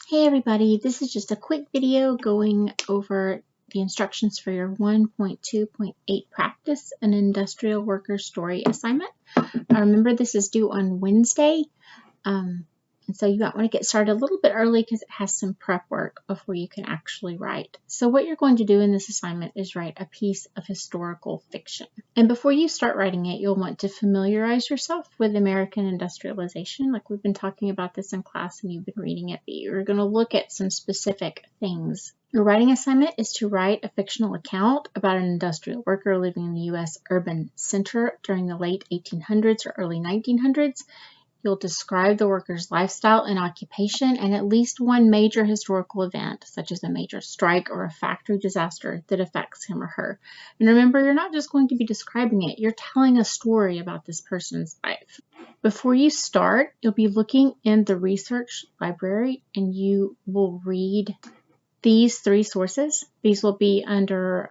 Hey everybody, this is just a quick video going over the instructions for your 1.2.8 practice an industrial worker story assignment. Remember this is due on Wednesday, and so you might want to get started a little bit early because it has some prep work before you can actually write. So what you're going to do in this assignment is write a piece of historical fiction. And before you start writing it, you'll want to familiarize yourself with American industrialization. Like we've been talking about this in class and you've been reading it, but you're going to look at some specific things. Your writing assignment is to write a fictional account about an industrial worker living in the U.S. urban center during the late 1800s or early 1900s. You'll describe the worker's lifestyle and occupation and at least one major historical event, such as a major strike or a factory disaster that affects him or her. And remember, you're not just going to be describing it, you're telling a story about this person's life. Before you start, you'll be looking in the research library and you will read these three sources. These will be under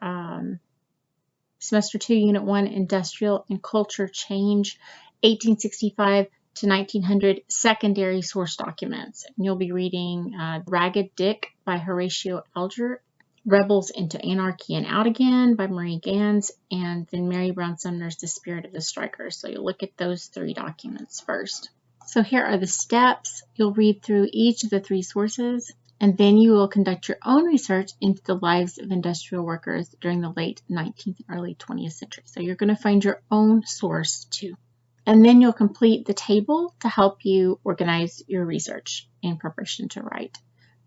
Semester 2, Unit 1, Industrial and Culture Change, 1865 to 1900 secondary source documents. And you'll be reading Ragged Dick by Horatio Alger, Rebels into Anarchy and Out Again by Marie Gans, and then Mary Brown Sumner's The Spirit of the Strikers. So you'll look at those three documents first. So here are the steps. You'll read through each of the three sources, and then you will conduct your own research into the lives of industrial workers during the late 19th and early 20th century. So you're going to find your own source too. And then you'll complete the table to help you organize your research in preparation to write.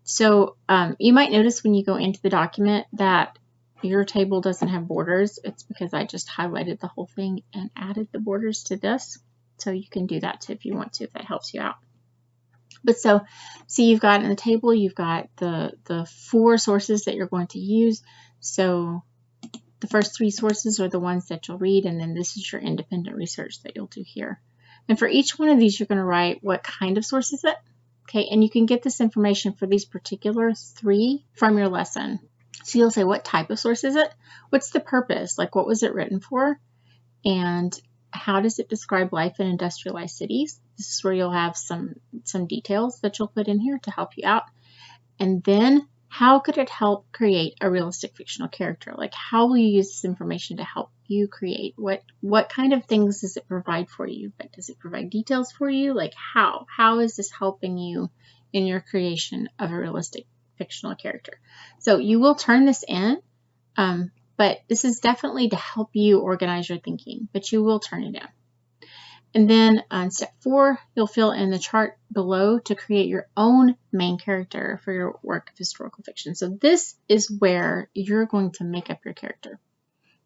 So you might notice when you go into the document that your table doesn't have borders. It's because I just highlighted the whole thing and added the borders to this. So you can do that too if you want to, if that helps you out. But so you've got in the table, you've got the four sources that you're going to use. So the first three sources are the ones that you'll read, and then this is your independent research that you'll do here. And for each one of these, you're going to write what kind of source is it. Okay, and you can get this information for these particular three from your lesson. So you'll say, what type of source is it? What's the purpose? Like, what was it written for? And how does it describe life in industrialized cities? This is where you'll have some details that you'll put in here to help you out. And then how could it help create a realistic fictional character? Like, how will you use this information to help you create? What kind of things does it provide for you? Like, does it provide details for you? Like, how is this helping you in your creation of a realistic fictional character? So you will turn this in, but this is definitely to help you organize your thinking, but you will turn it in. And then on step 4, you'll fill in the chart below to create your own main character for your work of historical fiction. So this is where you're going to make up your character.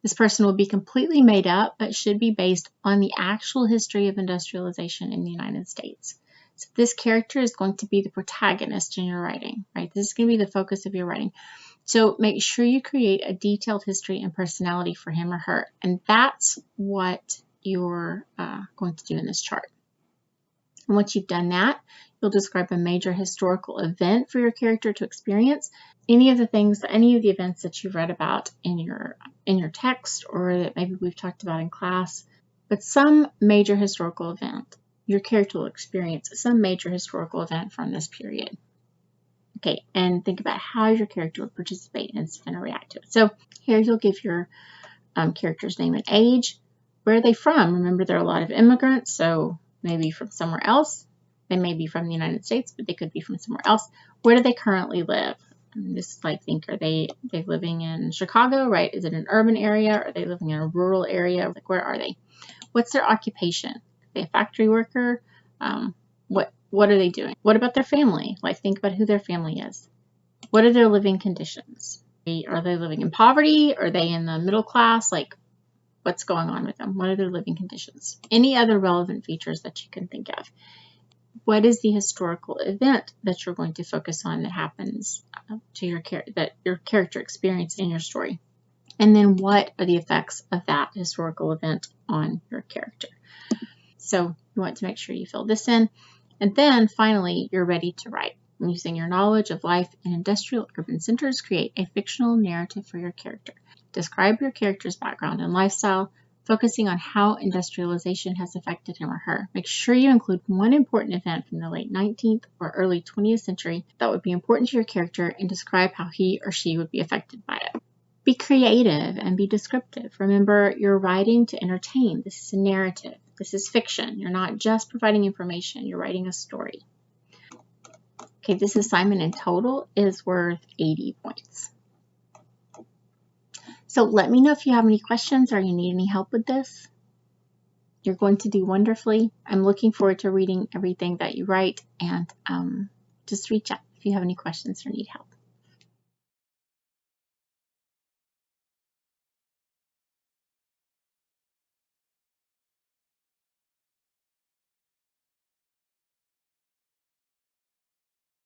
This person will be completely made up, but should be based on the actual history of industrialization in the United States. So this character is going to be the protagonist in your writing, right? This is going to be the focus of your writing. So make sure you create a detailed history and personality for him or her. And that's what you're going to do in this chart. And once you've done that, you'll describe a major historical event for your character to experience. Any of the events that you've read about in your text, or that maybe we've talked about in class, but some major historical event. Your character will experience some major historical event from this period. Okay, and think about how your character would participate and it's going to react to it. So here you'll give your character's name and age. Where are they from? Remember, there are a lot of immigrants, so maybe from somewhere else. They may be from the United States, but they could be from somewhere else. Where do they currently live? And this is like, are they living in Chicago, right? Is it an urban area? Are they living in a rural area? Like, where are they? What's their occupation? Are they a factory worker? What are they doing? What about their family? Like, think about who their family is. What are their living conditions? Are they living in poverty? Are they in the middle class? Like, what's going on with them? What are their living conditions? Any other relevant features that you can think of? What is the historical event that you're going to focus on that happens to your character experience in your story? And then what are the effects of that historical event on your character? So you want to make sure you fill this in. And then finally, you're ready to write. Using your knowledge of life in industrial urban centers, create a fictional narrative for your character. Describe your character's background and lifestyle, focusing on how industrialization has affected him or her. Make sure you include one important event from the late 19th or early 20th century that would be important to your character and describe how he or she would be affected by it. Be creative and be descriptive. Remember, you're writing to entertain. This is a narrative. This is fiction. You're not just providing information. You're writing a story. Okay, this assignment in total is worth 80 points. So let me know if you have any questions or you need any help with this. You're going to do wonderfully. I'm looking forward to reading everything that you write, and just reach out if you have any questions or need help.